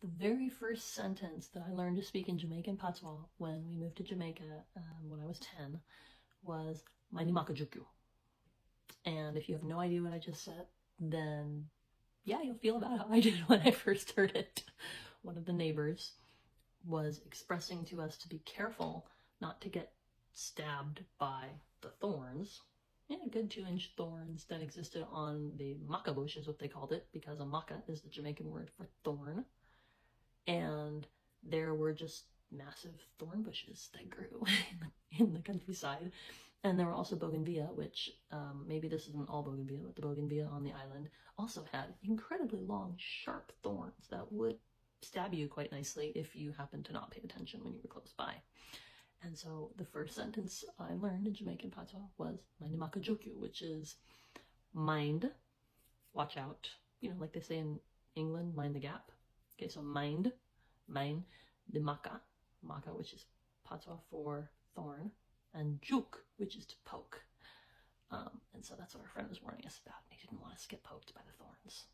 The very first sentence that I learned to speak in Jamaican Patois when we moved to Jamaica when I was 10 was "Maini makajuku." And if you have no idea what I just said, then yeah, you'll feel about how I did when I first heard it. One of the neighbors was expressing to us to be careful not to get stabbed by the thorns. Yeah, good 2-inch thorns that existed on the maca bush is what they called it, because a maca is the Jamaican word for thorn. And there were just massive thorn bushes that grew in the countryside. And there were also bougainvillea, which maybe this isn't all bougainvillea, but the bougainvillea on the island also had incredibly long, sharp thorns that would stab you quite nicely if you happened to not pay attention when you were close by. And so the first sentence I learned in Jamaican Patois was "Maini makajuku," which is mind, watch out. You know, like they say in England, mind the gap. Okay, so mind, the maca, which is Patois for thorn, and juk, which is to poke. And so that's what our friend was warning us about. He didn't want us to get poked by the thorns.